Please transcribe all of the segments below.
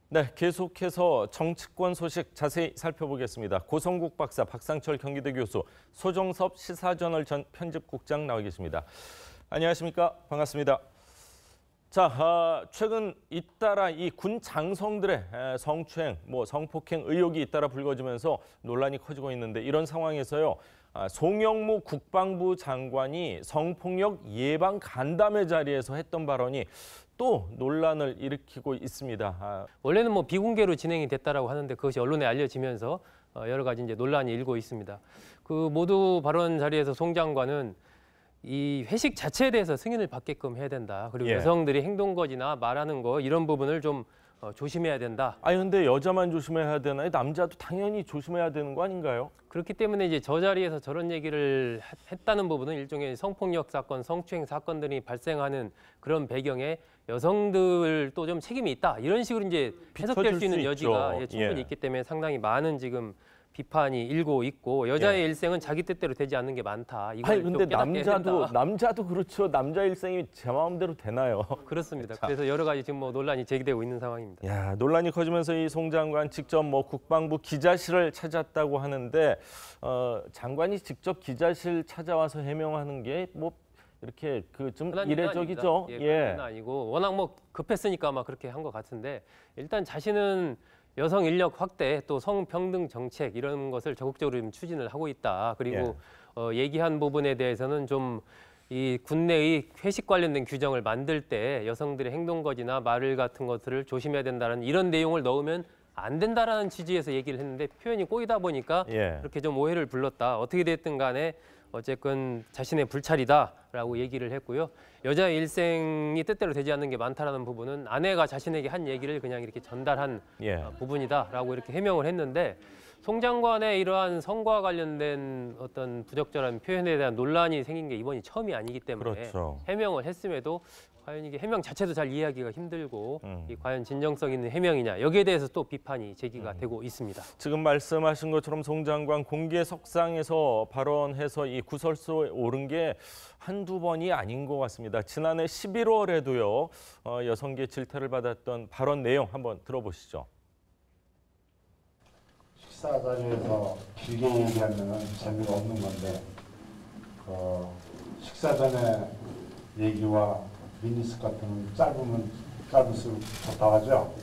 네, 계속해서 정치권 소식 자세히 살펴보겠습니다. 고성국 박사, 박상철 경기대 교수, 소정섭 시사저널 전 편집국장 나와 계십니다. 안녕하십니까? 반갑습니다. 자, 최근 잇따라 이 군 장성들의 성추행, 성폭행 의혹이 잇따라 불거지면서 논란이 커지고 있는데 이런 상황에서요. 송영무 국방부 장관이 성폭력 예방 간담회 자리에서 했던 발언이 또 논란을 일으키고 있습니다. 원래는 비공개로 진행이 됐다라고 하는데 그것이 언론에 알려지면서 여러 가지 이제 논란이 일고 있습니다. 그 모두 발언 자리에서 송 장관은 이 회식 자체에 대해서 승인을 받게끔 해야 된다. 그리고 여성들이 행동거지나 말하는 거 이런 부분을 좀 조심해야 된다. 아니 근데 여자만 조심해야 되나요? 남자도 당연히 조심해야 되는 거 아닌가요? 그렇기 때문에 이제 저 자리에서 저런 얘기를 했다는 부분은 일종의 성폭력 사건, 성추행 사건들이 발생하는 그런 배경에 여성들도 좀 책임이 있다. 이런 식으로 이제 해석될 수 있는 여지가 충분히 있기 때문에 상당히 많은 지금 비판이 일고 있고 여자의 일생은 자기 뜻대로 되지 않는 게 많다. 아니 근데 남자도 그렇죠. 남자 일생이 제 마음대로 되나요? 그렇습니다. 그래서 여러 가지 지금 논란이 제기되고 있는 상황입니다. 야, 논란이 커지면서 이 송 장관 직접 국방부 기자실을 찾았다고 하는데 장관이 직접 기자실 찾아와서 해명하는 게 이렇게 좀 이례적이죠. 그건 아니고 워낙 급했으니까 아마 그렇게 한 것 같은데 일단 자신은 여성 인력 확대 또 성평등 정책 이런 것을 적극적으로 좀 추진을 하고 있다. 그리고 얘기한 부분에 대해서는 좀 이 군내의 회식 관련된 규정을 만들 때 여성들의 행동거지나 말 같은 것들을 조심해야 된다는 이런 내용을 넣으면 안 된다라는 취지에서 얘기를 했는데 표현이 꼬이다 보니까 그렇게 좀 오해를 불렀다. 어떻게 됐든 간에 어쨌건 자신의 불찰이다라고 얘기를 했고요. 여자의 일생이 뜻대로 되지 않는 게 많다라는 부분은 아내가 자신에게 한 얘기를 그냥 이렇게 전달한 부분이다라고 이렇게 해명을 했는데 송 장관의 이러한 성과 관련된 어떤 부적절한 표현에 대한 논란이 생긴 게 이번이 처음이 아니기 때문에 해명을 했음에도 과연 이게 해명 자체도 잘 이해하기가 힘들고 이 과연 진정성 있는 해명이냐 여기에 대해서 또 비판이 제기가 되고 있습니다. 지금 말씀하신 것처럼 송 장관 공개석상에서 발언해서 이 구설수에 오른 게 한두 번이 아닌 것 같습니다. 지난해 11월에도요. 여성계 질타를 받았던 발언 내용 한번 들어보시죠. 식사 자리에서 길게 얘기하면 재미가 없는 건데 식사 전에 얘기와 미니스 같은 짧으면 짧을수록 좋다고 하죠?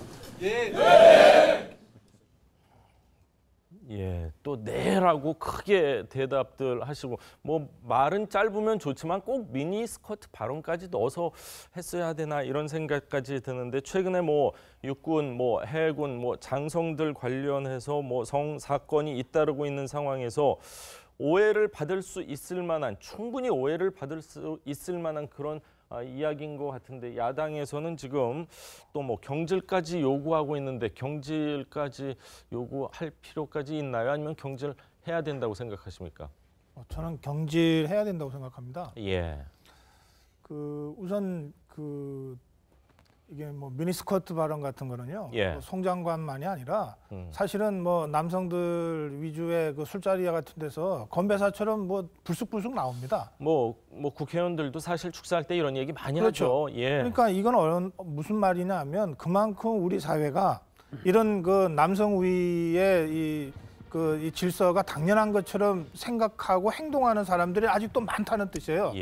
또 네라고 크게 대답들 하시고 말은 짧으면 좋지만 꼭 미니스커트 발언까지 넣어서 했어야 되나 이런 생각까지 드는데 최근에 육군, 해군, 장성들 관련해서 성 사건이 잇따르고 있는 상황에서 오해를 받을 수 있을 만한 충분히 오해를 받을 수 있을 만한 그런 이야기인 것 같은데 야당에서는 지금 또 경질까지 요구하고 있는데 경질까지 요구할 필요까지 있나요? 아니면 경질해야 된다고 생각하십니까? 저는 경질해야 된다고 생각합니다. 우선 이게 미니스커트 발언 같은 거는요. 송 장관만이 아니라 사실은 남성들 위주의 술자리 같은 데서 건배사처럼 불쑥불쑥 나옵니다. 국회의원들도 사실 축사할 때 이런 얘기 많이 하죠. 하죠. 그러니까 이건 무슨 말이냐면 그만큼 우리 사회가 이런 남성 우위의 이 질서가 당연한 것처럼 생각하고 행동하는 사람들이 아직도 많다는 뜻이에요.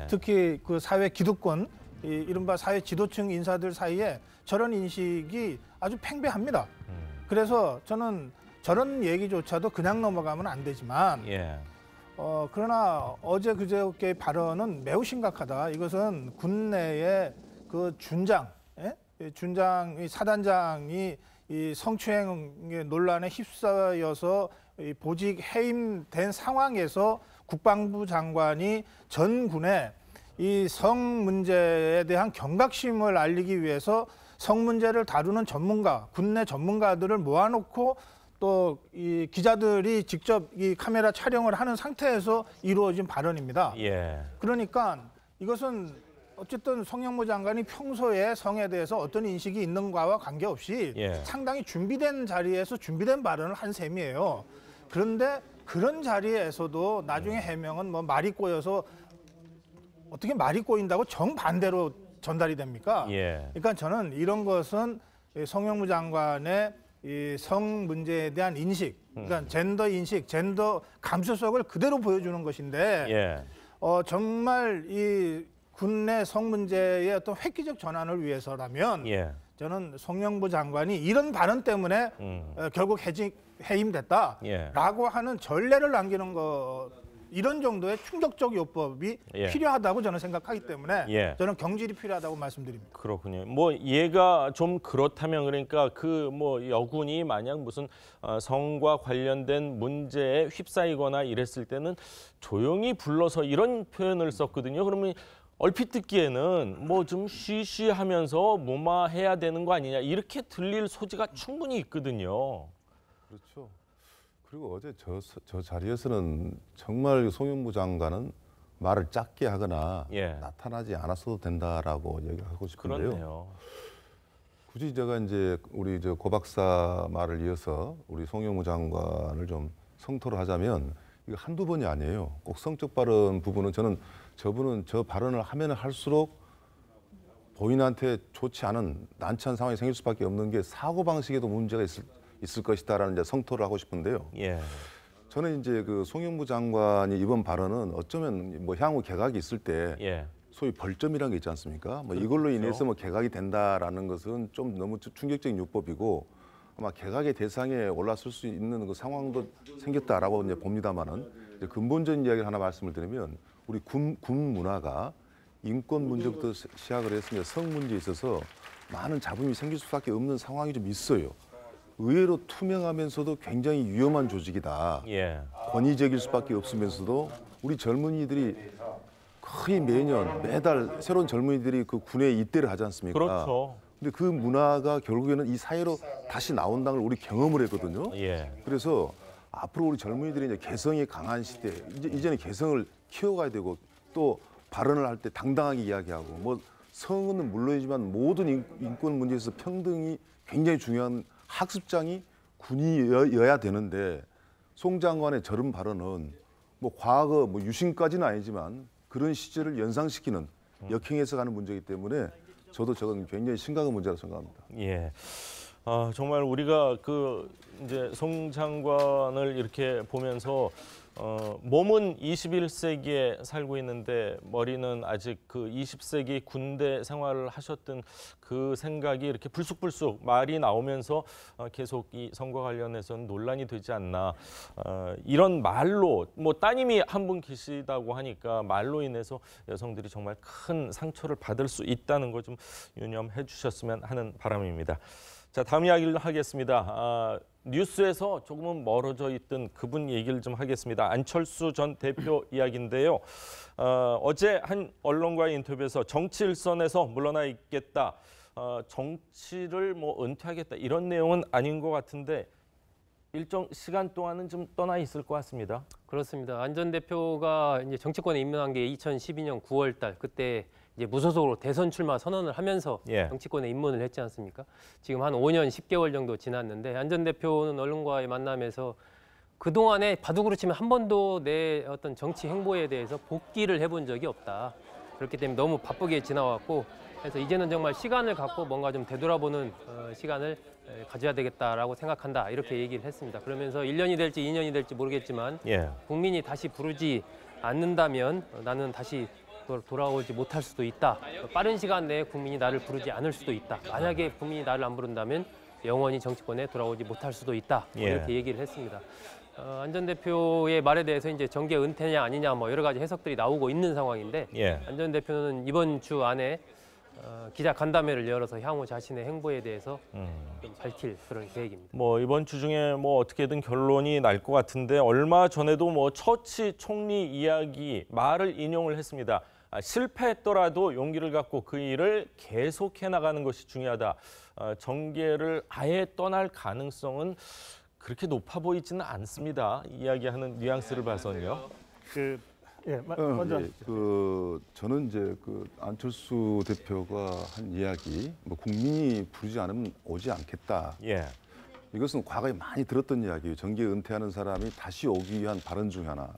특히 사회 기득권 이른바 사회 지도층 인사들 사이에 저런 인식이 아주 팽배합니다. 그래서 저는 저런 얘기조차도 그냥 넘어가면 안 되지만 그러나 어제 그저께 발언은 매우 심각하다. 이것은 군내의 준장 사단장이 이 성추행 논란에 휩싸여서 보직 해임된 상황에서 국방부 장관이 전 군에 이 성 문제에 대한 경각심을 알리기 위해서 성 문제를 다루는 전문가, 군내 전문가들을 모아놓고 또 이 기자들이 직접 이 카메라 촬영을 하는 상태에서 이루어진 발언입니다. 그러니까 이것은 어쨌든 송영무 장관이 평소에 성에 대해서 어떤 인식이 있는가와 관계없이 상당히 준비된 자리에서 준비된 발언을 한 셈이에요. 그런데 그런 자리에서도 나중에 해명은 말이 꼬여서 어떻게 말이 꼬인다고 정반대로 전달이 됩니까? 그러니까 저는 이런 것은 송영무 장관의 이 성 문제에 대한 인식, 그러니까 젠더 인식, 젠더 감수성을 그대로 보여주는 것인데 예. 정말 이 군내 성 문제의 어떤 획기적 전환을 위해서라면 예. 저는 송영무 장관이 이런 발언 때문에 결국 해임됐다라고 예. 하는 전례를 남기는 것, 이런 정도의 충격적 요법이 예. 필요하다고 저는 생각하기 때문에 예. 저는 경질이 필요하다고 말씀드립니다. 그렇군요. 뭐 얘가 좀 그렇다면 그러니까 그 뭐 여군이 만약 무슨 성과 관련된 문제에 휩싸이거나 이랬을 때는 조용히 불러서 이런 표현을 썼거든요. 그러면 얼핏 듣기에는 뭐 좀 쉬쉬하면서 무마해야 되는 거 아니냐 이렇게 들릴 소지가 충분히 있거든요. 그렇죠. 그리고 어제 저 자리에서는 정말 송영무 장관은 말을 짧게 하거나 예. 나타나지 않았어도 된다라고 얘기하고 싶은데요. 그렇네요. 굳이 제가 이제 우리 고 박사 말을 이어서 우리 송영무 장관을 좀 성토를 하자면 이거 한두 번이 아니에요. 꼭 성적 발언 부분은 저분은 저 발언을 하면 할수록 본인한테 좋지 않은 난처한 상황이 생길 수밖에 없는 게 사고 방식에도 문제가 있을 것이다라는 이제 성토를 하고 싶은데요. 예. 저는 이제 그 송영무 장관이 이번 발언은 어쩌면 뭐 향후 개각이 있을 때 예. 소위 벌점이라는 게 있지 않습니까? 뭐 이걸로 인해서 뭐 개각이 된다라는 것은 좀 너무 충격적인 요법이고 아마 개각의 대상에 올랐을 수 있는 그 상황도 생겼다라고 이제 봅니다만은 이제 근본적인 이야기를 하나 말씀을 드리면 우리 군 문화가 인권 문제부터 시작을 했으며 성 문제에 있어서 많은 잡음이 생길 수밖에 없는 상황이 좀 있어요. 의외로 투명하면서도 굉장히 위험한 조직이다. 예. 권위적일 수밖에 없으면서도 우리 젊은이들이 거의 매달 새로운 젊은이들이 그 군에 입대를 하지 않습니까? 그렇죠. 근데 그 문화가 결국에는 이 사회로 다시 나온다는 걸 우리 경험을 했거든요. 예. 그래서 앞으로 우리 젊은이들이 이제 개성이 강한 시대, 이제는 개성을 키워가야 되고 또 발언을 할 때 당당하게 이야기하고 뭐 성은 물론이지만 모든 인권 문제에서 평등이 굉장히 중요한 학습장이 군이어야 되는데 송 장관의 저런 발언은 뭐 과거 뭐 유신까지는 아니지만 그런 시절을 연상시키는 역행해서 가는 문제이기 때문에 저도 저건 굉장히 심각한 문제라고 생각합니다. 예. 정말 우리가 그 이제 송 장관을 이렇게 보면서 몸은 21세기에 살고 있는데 머리는 아직 그 20세기 군대 생활을 하셨던 그 생각이 이렇게 불쑥불쑥 말이 나오면서 계속 이 선거 관련해서는 논란이 되지 않나. 이런 말로 뭐 따님이 한 분 계시다고 하니까 말로 인해서 여성들이 정말 큰 상처를 받을 수 있다는 거 좀 유념해 주셨으면 하는 바람입니다. 자, 다음 이야기를 하겠습니다. 뉴스에서 조금은 멀어져 있던 그분 얘기를 좀 하겠습니다. 안철수 전 대표 이야기인데요. 어제 한 언론과의 인터뷰에서 정치 일선에서 물러나 있겠다, 정치를 뭐 은퇴하겠다 이런 내용은 아닌 것 같은데 일정 시간 동안은 좀 떠나 있을 것 같습니다. 그렇습니다. 안 전 대표가 이제 정치권에 입문한 게 2012년 9월달 그때 이제 무소속으로 대선 출마 선언을 하면서 예. 정치권에 입문을 했지 않습니까? 지금 한 5년 10개월 정도 지났는데 안 전 대표는 언론과의 만남에서 그동안에 바둑으로 치면 한 번도 내 어떤 정치 행보에 대해서 복귀를 해본 적이 없다. 그렇기 때문에 너무 바쁘게 지나왔고 그래서 이제는 정말 시간을 갖고 뭔가 좀 되돌아보는 시간을 가져야 되겠다라고 생각한다. 이렇게 얘기를 했습니다. 그러면서 1년이 될지 2년이 될지 모르겠지만 예. 국민이 다시 부르지 않는다면 나는 다시 돌아오지 못할 수도 있다. 빠른 시간 내에 국민이 나를 부르지 않을 수도 있다. 만약에 국민이 나를 안 부른다면 영원히 정치권에 돌아오지 못할 수도 있다. 이렇게 얘기를 했습니다. 안 전 대표의 말에 대해서 이제 정계 은퇴냐 아니냐 뭐 여러 가지 해석들이 나오고 있는 상황인데 예. 안 전 대표는 이번 주 안에 기자 간담회를 열어서 향후 자신의 행보에 대해서 좀 밝힐 그런 계획입니다. 뭐 이번 주 중에 뭐 어떻게든 결론이 날 것 같은데 얼마 전에도 뭐 처치 총리 이야기 말을 인용을 했습니다. 실패했더라도 용기를 갖고 그 일을 계속해 나가는 것이 중요하다. 정계를 아예 떠날 가능성은 그렇게 높아 보이지는 않습니다. 이야기하는 뉘앙스를 봐서는요. 먼저 저는 이제 그 안철수 대표가 한 이야기, 뭐 국민이 부르지 않으면 오지 않겠다. 예. 이것은 과거에 많이 들었던 이야기예요. 정계 은퇴하는 사람이 다시 오기 위한 발언 중 하나.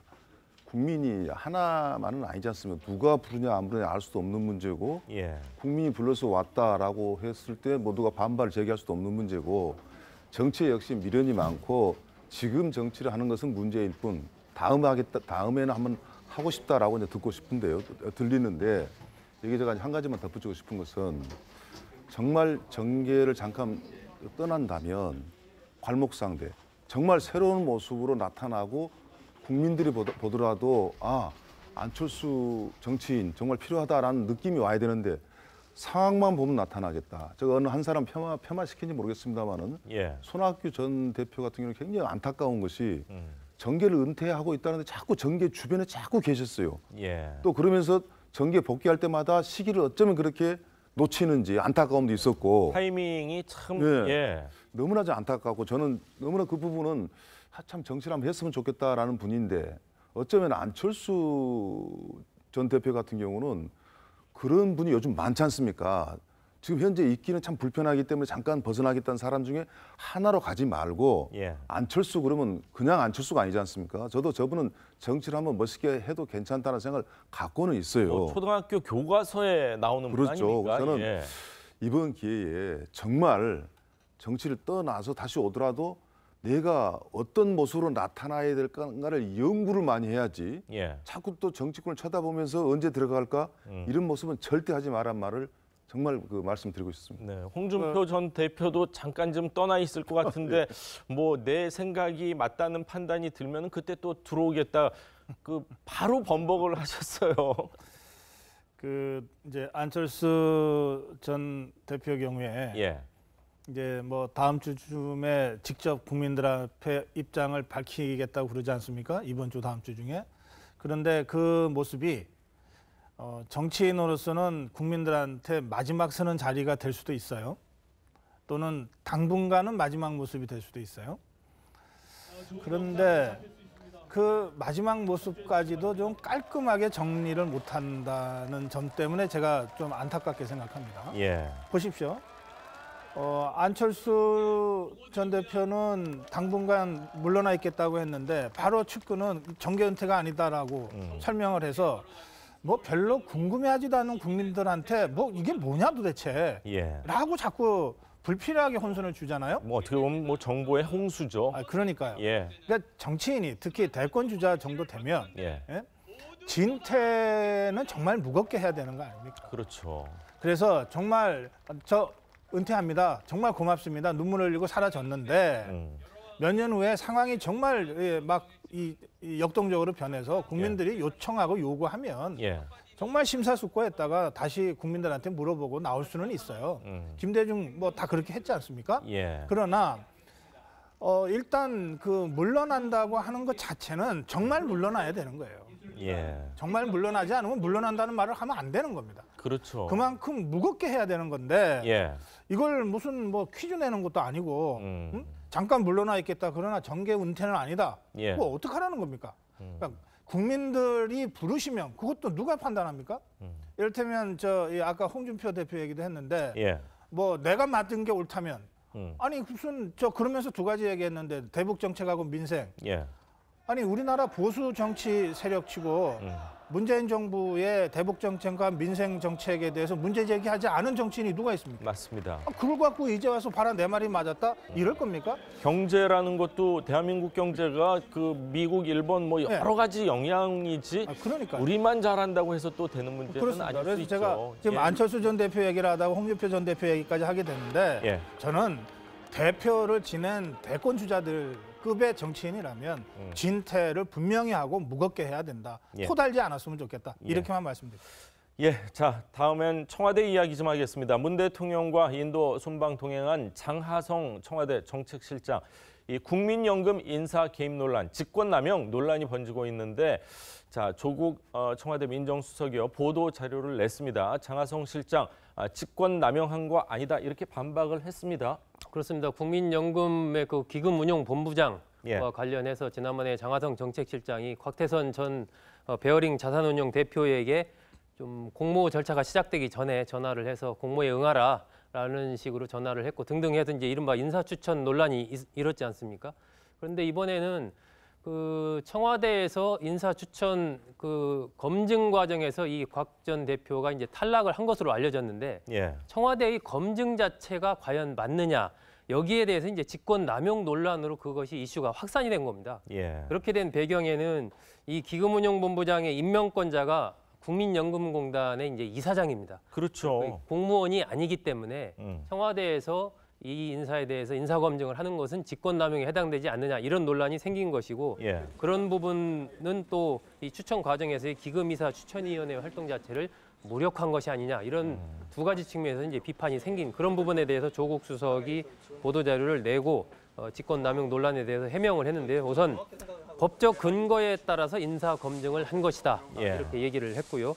국민이 하나만은 아니지 않습니까? 누가 부르냐 안 부르냐 알 수도 없는 문제고 예. 국민이 불러서 왔다라고 했을 때 모두가 반발을 제기할 수도 없는 문제고 정치에 역시 미련이 많고 지금 정치를 하는 것은 문제일 뿐 다음에는 한번 하고 싶다라고 이제 듣고 싶은데요. 들리는데 여기 제가 한 가지만 덧붙이고 싶은 것은 정말 정계를 잠깐 떠난다면 괄목상대 정말 새로운 모습으로 나타나고 국민들이 보더라도 아 안철수 정치인 정말 필요하다라는 느낌이 와야 되는데 상황만 보면 나타나겠다. 제가 어느 한 사람 폄하시킨지 모르겠습니다만은 예. 손학규 전 대표 같은 경우는 굉장히 안타까운 것이 정계를 은퇴하고 있다는데 자꾸 정계 주변에 자꾸 계셨어요. 예. 또 그러면서 정계 복귀할 때마다 시기를 어쩌면 그렇게 놓치는지 안타까움도 있었고 타이밍이 참 예. 예. 너무나 안타깝고 저는 너무나 그 부분은 참 정치를 한번 했으면 좋겠다라는 분인데 어쩌면 안철수 전 대표 같은 경우는 그런 분이 요즘 많지 않습니까? 지금 현재 있기는 참 불편하기 때문에 잠깐 벗어나겠다는 사람 중에 하나로 가지 말고 예. 안철수 그러면 그냥 안철수가 아니지 않습니까? 저도 저분은 정치를 한번 멋있게 해도 괜찮다는 생각을 갖고는 있어요. 초등학교 교과서에 나오는 분 그렇죠. 아닙니까? 저는 예. 이번 기회에 정말 정치를 떠나서 다시 오더라도 내가 어떤 모습으로 나타나야 될까를 연구를 많이 해야지 예. 자꾸 또 정치권을 쳐다보면서 언제 들어갈까 이런 모습은 절대 하지 말란 말을 정말 그 말씀드리고 싶습니다. 네, 홍준표 전 대표도 잠깐 좀 떠나 있을 것 같은데 뭐 내 생각이 맞다는 판단이 들면 그때 또 들어오겠다. 그 바로 번복을 하셨어요. 그 이제 안철수 전 대표 경우에 예. 이제 뭐 다음 주쯤에 직접 국민들 앞에 입장을 밝히겠다고 그러지 않습니까? 이번 주 다음 주 중에. 그런데 그 모습이 정치인으로서는 국민들한테 마지막 서는 자리가 될 수도 있어요. 또는 당분간은 마지막 모습이 될 수도 있어요. 그런데 그 마지막 모습까지도 좀 깔끔하게 정리를 못한다는 점 때문에 제가 좀 안타깝게 생각합니다. 예. 보십시오. 안철수 전 대표는 당분간 물러나 있겠다고 했는데 바로 측근은 정계 은퇴가 아니다라고 설명을 해서 뭐 별로 궁금해하지도 않는 국민들한테 뭐 이게 뭐냐 도대체 예. 라고 자꾸 불필요하게 혼선을 주잖아요. 뭐 어떻게 보면 뭐 정보의 홍수죠. 그러니까요. 예. 그러니까 정치인이 특히 대권 주자 정도 되면 예. 예? 진퇴는 정말 무겁게 해야 되는 거 아닙니까? 그렇죠. 그래서 정말 저 은퇴합니다. 정말 고맙습니다. 눈물 흘리고 사라졌는데 몇 년 후에 상황이 정말 막 역동적으로 변해서 국민들이 요청하고 요구하면 예. 정말 심사숙고했다가 다시 국민들한테 물어보고 나올 수는 있어요. 김대중 뭐 다 그렇게 했지 않습니까? 예. 그러나 일단 그 물러난다고 하는 것 자체는 정말 물러나야 되는 거예요. 예. 정말 물러나지 않으면 물러난다는 말을 하면 안 되는 겁니다. 그렇죠. 그만큼 무겁게 해야 되는 건데 예. 이걸 무슨 뭐 퀴즈 내는 것도 아니고 응? 잠깐 물러나 있겠다. 그러나 정계 은퇴는 아니다. 예. 뭐 어떡하라는 겁니까? 그러니까 국민들이 부르시면 그것도 누가 판단합니까? 이를테면 아까 홍준표 대표 얘기도 했는데 예. 뭐 내가 맡은 게 옳다면 아니 무슨 그러면서 두 가지 얘기했는데 대북 정책하고 민생. 예. 아니 우리나라 보수 정치 세력치고 문재인 정부의 대북 정책과 민생 정책에 대해서 문제 제기하지 않은 정치인이 누가 있습니까? 맞습니다. 그걸 갖고 이제 와서 봐라 내 말이 맞았다 이럴 겁니까? 경제라는 것도 대한민국 경제가 그 미국, 일본 뭐 여러 가지 영향이지 그러니까요. 우리만 잘한다고 해서 또 되는 문제는 그렇습니다. 아닐 수 그래서 있죠. 제가 지금 예. 안철수 전 대표 얘기를 하다가 홍준표 전 대표 얘기까지 하게 됐는데 예. 저는 대표를 지낸 대권 주자들급의 정치인이라면 진퇴를 분명히 하고 무겁게 해야 된다. 예. 토달지 않았으면 좋겠다. 이렇게만 말씀드립니다. 예, 자 다음엔 청와대 이야기 좀 하겠습니다. 문 대통령과 인도 순방 동행한 장하성 청와대 정책실장, 이 국민연금 인사 개입 논란, 직권남용 논란이 번지고 있는데, 자 조국 청와대 민정수석이요 보도 자료를 냈습니다. 장하성 실장 직권남용한 거 아니다 이렇게 반박을 했습니다. 그렇습니다. 국민연금의 그 기금운용본부장과 예. 관련해서 지난번에 장하성 정책실장이 곽태선 전 베어링 자산운용 대표에게 좀 공모 절차가 시작되기 전에 전화를 해서 공모에 응하라라는 식으로 전화를 했고 등등 해서 이제 이른바 인사추천 논란이 일었지 않습니까? 그런데 이번에는 그 청와대에서 인사 추천 그 검증 과정에서 이 곽 전 대표가 이제 탈락을 한 것으로 알려졌는데 예. 청와대의 검증 자체가 과연 맞느냐 여기에 대해서 이제 직권 남용 논란으로 그것이 이슈가 확산이 된 겁니다. 예. 그렇게 된 배경에는 이 기금운용본부장의 임명권자가 국민연금공단의 이제 이사장입니다. 그렇죠. 공무원이 아니기 때문에 청와대에서 이 인사에 대해서 인사검증을 하는 것은 직권남용에 해당되지 않느냐 이런 논란이 생긴 것이고 예. 그런 부분은 또 이 추천 과정에서의 기금이사 추천위원회 활동 자체를 무력한 것이 아니냐 이런 두 가지 측면에서 이제 비판이 생긴 그런 부분에 대해서 조국 수석이 보도자료를 내고 직권남용 논란에 대해서 해명을 했는데요. 우선 법적 근거에 따라서 인사검증을 한 것이다 예. 이렇게 얘기를 했고요.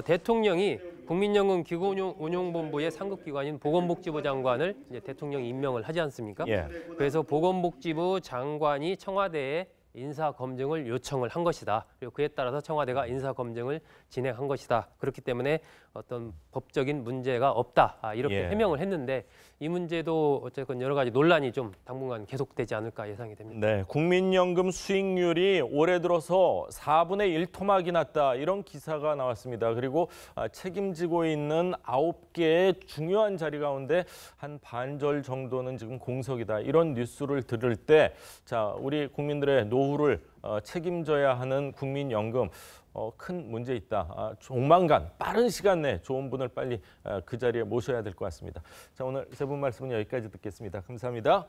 대통령이 국민연금 기금운용본부의 상급기관인 보건복지부 장관을 이제 대통령이 임명을 하지 않습니까? 예. 그래서 보건복지부 장관이 청와대에 인사검증을 요청을 한 것이다. 그리고 그에 따라서 청와대가 인사검증을 진행한 것이다. 그렇기 때문에 어떤 법적인 문제가 없다. 이렇게 예. 해명을 했는데 이 문제도 어쨌건 여러 가지 논란이 좀 당분간 계속되지 않을까 예상이 됩니다. 네, 국민연금 수익률이 올해 들어서 4분의 1 토막이 났다 이런 기사가 나왔습니다. 그리고 책임지고 있는 9개의 중요한 자리 가운데 한 반절 정도는 지금 공석이다 이런 뉴스를 들을 때 자, 우리 국민들의 노후를 책임져야 하는 국민연금 큰 문제 있다. 조만간 빠른 시간 내에 좋은 분을 빨리 그 자리에 모셔야 될 것 같습니다. 자, 오늘 세 분 말씀은 여기까지 듣겠습니다. 감사합니다.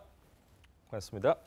고맙습니다.